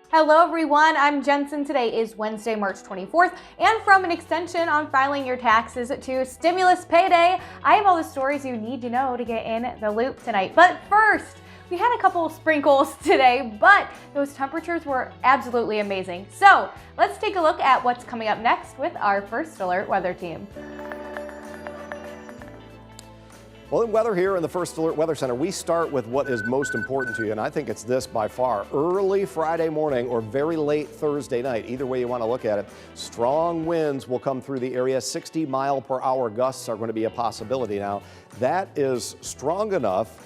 Hello everyone, I'm Jensen. Today is Wednesday, March 24th, and from an extension on filing your taxes to stimulus payday, I have all the stories you need to know to get in the loop tonight. But first, we had a couple of sprinkles today, but those temperatures were absolutely amazing. So let's take a look at what's coming up next with our First Alert weather team. Well, in weather here in the First Alert Weather Center, we start with what is most important to you, and I think it's this by far. Early Friday morning or very late Thursday night, either way you want to look at it, strong winds will come through the area. 60-mile-per-hour gusts are going to be a possibility. Now, that is strong enough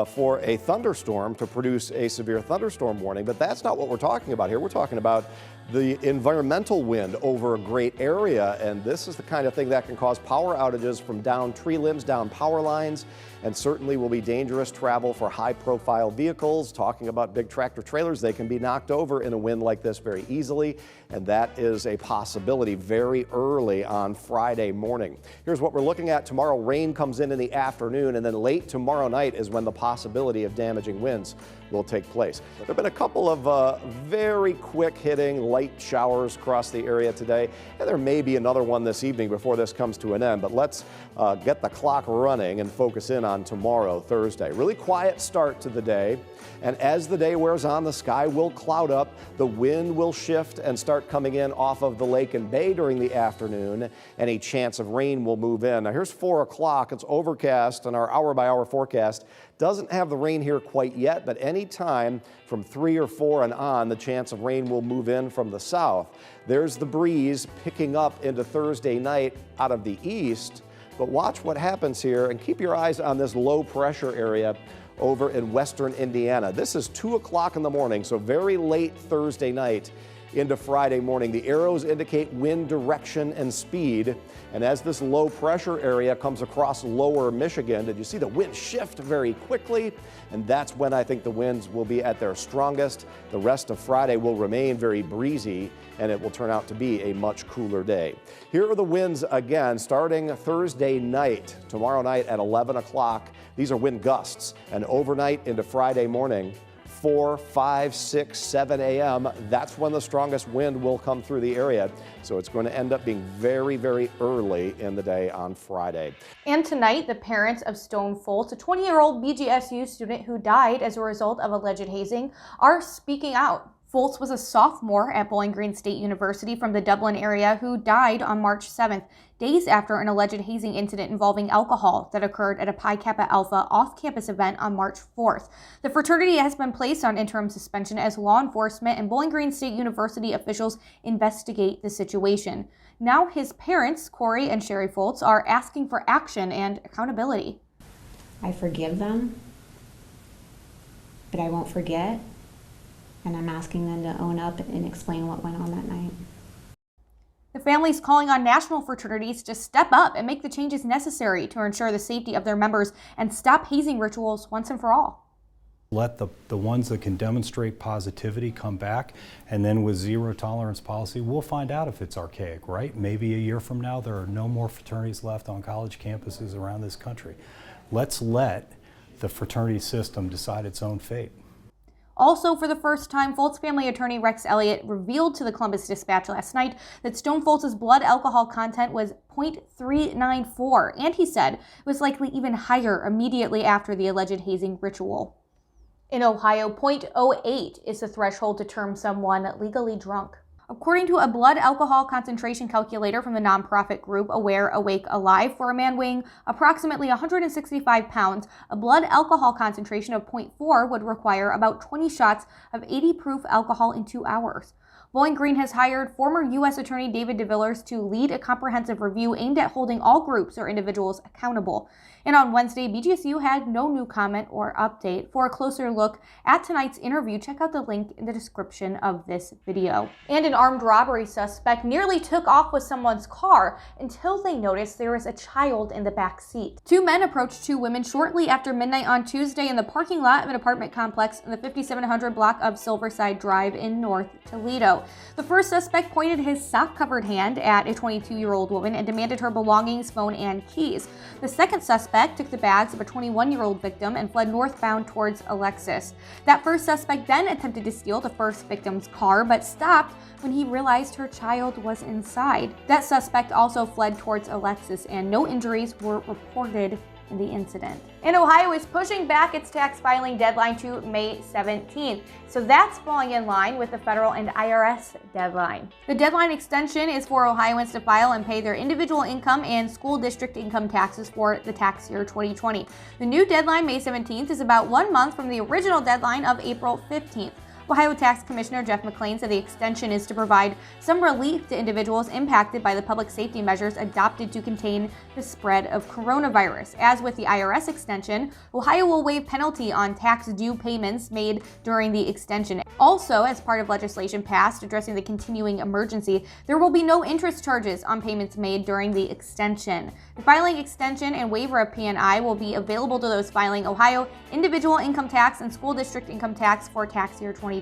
for a thunderstorm to produce a severe thunderstorm warning, but that's not what we're talking about here. We're talking about the environmental wind over a great area, and this is the kind of thing that can cause power outages from down tree limbs, down power lines, and certainly will be dangerous travel for high-profile vehicles. Talking about big tractor trailers, they can be knocked over in a wind like this very easily, and that is a possibility very early on Friday morning. Here's what we're looking at tomorrow. Rain comes in the afternoon, and then late tomorrow night is when the possibility of damaging winds will take place. There have been a couple of very quick hitting light showers across the area today, and there may be another one this evening before this comes to an end, but let's get the clock running and focus in on tomorrow, Thursday. Really quiet start to the day, and as the day wears on, the sky will cloud up, the wind will shift and start coming in off of the lake and bay during the afternoon, and a chance of rain will move in. Now here's 4 o'clock, it's overcast, and our hour-by-hour forecast doesn't have the rain here quite yet, but any time from 3 or 4 and on, the chance of rain will move in from the south. There's the breeze picking up into Thursday night out of the east, but watch what happens here and keep your eyes on this low pressure area over in western Indiana. This is 2 o'clock in the morning, so very late Thursday night into Friday morning. The arrows indicate wind direction and speed. And as this low pressure area comes across lower Michigan, did you see the wind shift very quickly? And that's when I think the winds will be at their strongest. The rest of Friday will remain very breezy, and it will turn out to be a much cooler day. Here are the winds again starting Thursday night, tomorrow night at 11 o'clock. These are wind gusts, and overnight into Friday morning. 4, 5, 6, 7 a.m. That's when the strongest wind will come through the area. So it's going to end up being very, very early in the day on Friday. And tonight, the parents of Stone Foltz, a 20-year-old BGSU student who died as a result of alleged hazing, are speaking out. Foltz was a sophomore at Bowling Green State University from the Dublin area who died on March 7th, days after an alleged hazing incident involving alcohol that occurred at a Pi Kappa Alpha off-campus event on March 4th. The fraternity has been placed on interim suspension as law enforcement and Bowling Green State University officials investigate the situation. Now his parents, Corey and Sherry Foltz, are asking for action and accountability. I forgive them, but I won't forget. And I'm asking them to own up and explain what went on that night. The family's calling on national fraternities to step up and make the changes necessary to ensure the safety of their members and stop hazing rituals once and for all. Let the ones that can demonstrate positivity come back, and then with zero tolerance policy, we'll find out if it's archaic, right? Maybe a year from now, there are no more fraternities left on college campuses around this country. Let's let the fraternity system decide its own fate. Also, for the first time, Foltz family attorney Rex Elliott revealed to the Columbus Dispatch last night that Stone Foltz's blood alcohol content was 0.394, and he said it was likely even higher immediately after the alleged hazing ritual. In Ohio, 0.08 is the threshold to term someone legally drunk. According to a blood alcohol concentration calculator from the nonprofit group Aware, Awake, Alive, for a man weighing approximately 165 pounds, a blood alcohol concentration of 0.4 would require about 20 shots of 80 proof alcohol in 2 hours. Bowling Green has hired former U.S. Attorney David DeVillers to lead a comprehensive review aimed at holding all groups or individuals accountable. And on Wednesday, BGSU had no new comment or update. For a closer look at tonight's interview, check out the link in the description of this video. And an armed robbery suspect nearly took off with someone's car until they noticed there was a child in the back seat. 2 men approached 2 women shortly after midnight on Tuesday in the parking lot of an apartment complex in the 5700 block of Silverside Drive in North Toledo. Toledo. The first suspect pointed his sock-covered hand at a 22-year-old woman and demanded her belongings, phone, and keys. The second suspect took the bags of a 21-year-old victim and fled northbound towards Alexis. That first suspect then attempted to steal the first victim's car, but stopped when he realized her child was inside. That suspect also fled towards Alexis, and no injuries were reported in the incident. And Ohio is pushing back its tax filing deadline to May 17th. So that's falling in line with the federal and IRS deadline. The deadline extension is for Ohioans to file and pay their individual income and school district income taxes for the tax year 2020. The new deadline, May 17th, is about 1 month from the original deadline of April 15th. Ohio Tax Commissioner Jeff McLean said the extension is to provide some relief to individuals impacted by the public safety measures adopted to contain the spread of coronavirus. As with the IRS extension, Ohio will waive penalty on tax due payments made during the extension. Also, as part of legislation passed addressing the continuing emergency, there will be no interest charges on payments made during the extension. The filing extension and waiver of P&I will be available to those filing Ohio individual income tax and school district income tax for tax year 2020.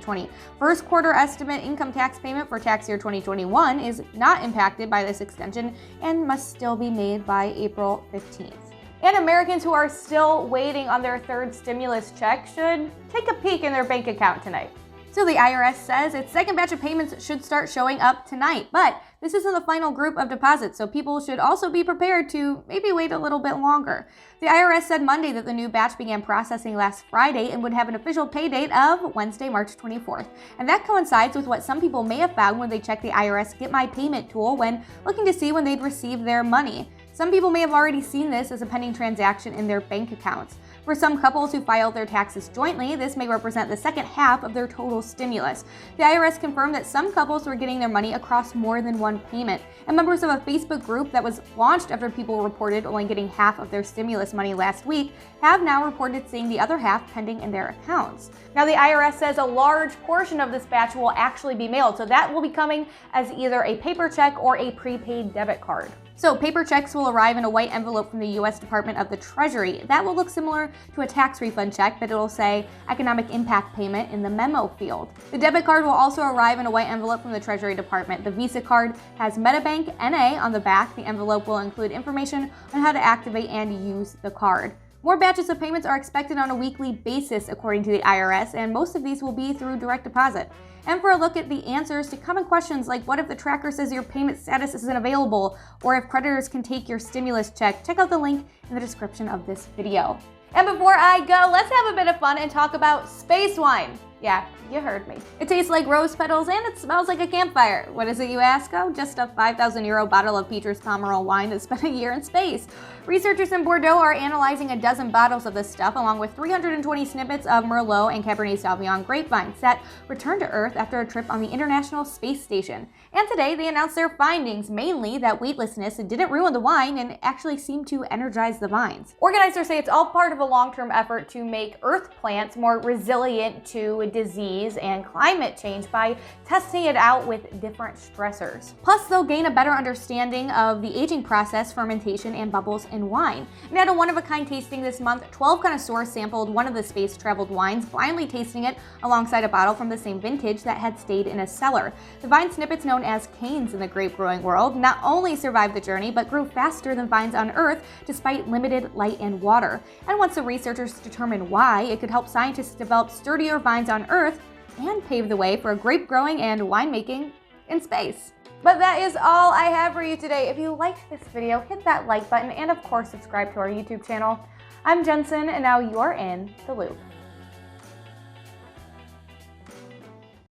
First quarter estimate income tax payment for tax year 2021 is not impacted by this extension and must still be made by April 15th. And Americans who are still waiting on their third stimulus check should take a peek in their bank account tonight. So the IRS says its second batch of payments should start showing up tonight, but this isn't the final group of deposits, so people should also be prepared to maybe wait a little bit longer. The IRS said Monday that the new batch began processing last Friday and would have an official pay date of Wednesday, March 24th. And that coincides with what some people may have found when they checked the IRS Get My Payment tool when looking to see when they'd received their money. Some people may have already seen this as a pending transaction in their bank accounts. For some couples who filed their taxes jointly, this may represent the second half of their total stimulus. The IRS confirmed that some couples were getting their money across more than one payment, and members of a Facebook group that was launched after people reported only getting half of their stimulus money last week have now reported seeing the other half pending in their accounts. Now, the IRS says a large portion of this batch will actually be mailed, so that will be coming as either a paper check or a prepaid debit card. So paper checks will arrive in a white envelope from the U.S. Department of the Treasury. That will look similar to a tax refund check, but it'll say economic impact payment in the memo field. The debit card will also arrive in a white envelope from the Treasury Department. The Visa card has MetaBank NA on the back. The envelope will include information on how to activate and use the card. More batches of payments are expected on a weekly basis, according to the IRS, and most of these will be through direct deposit. And for a look at the answers to common questions like what if the tracker says your payment status isn't available, or if creditors can take your stimulus check, check out the link in the description of this video. And before I go, let's have a bit of fun and talk about space wine. Yeah, you heard me. It tastes like rose petals and it smells like a campfire. What is it, you ask? Oh, just a 5,000 euro bottle of Peter's Pomerol wine that spent a year in space. Researchers in Bordeaux are analyzing a dozen bottles of this stuff along with 320 snippets of Merlot and Cabernet Sauvignon grapevines that returned to Earth after a trip on the International Space Station. And today they announced their findings, mainly that weightlessness didn't ruin the wine and actually seemed to energize the vines. Organizers say it's all part of a long-term effort to make Earth plants more resilient to disease and climate change by testing it out with different stressors. Plus, they'll gain a better understanding of the aging process, fermentation, and bubbles in wine. And at a one-of-a-kind tasting this month, 12 connoisseurs sampled one of the space-traveled wines, blindly tasting it alongside a bottle from the same vintage that had stayed in a cellar. The vine snippets, known as canes in the grape growing world, not only survived the journey, but grew faster than vines on Earth despite limited light and water. And once the researchers determined why, it could help scientists develop sturdier vines on Earth and pave the way for grape growing and winemaking in space. But that is all I have for you today. If you liked this video, hit that like button and of course subscribe to our YouTube channel. I'm Jensen and now you're in the loop.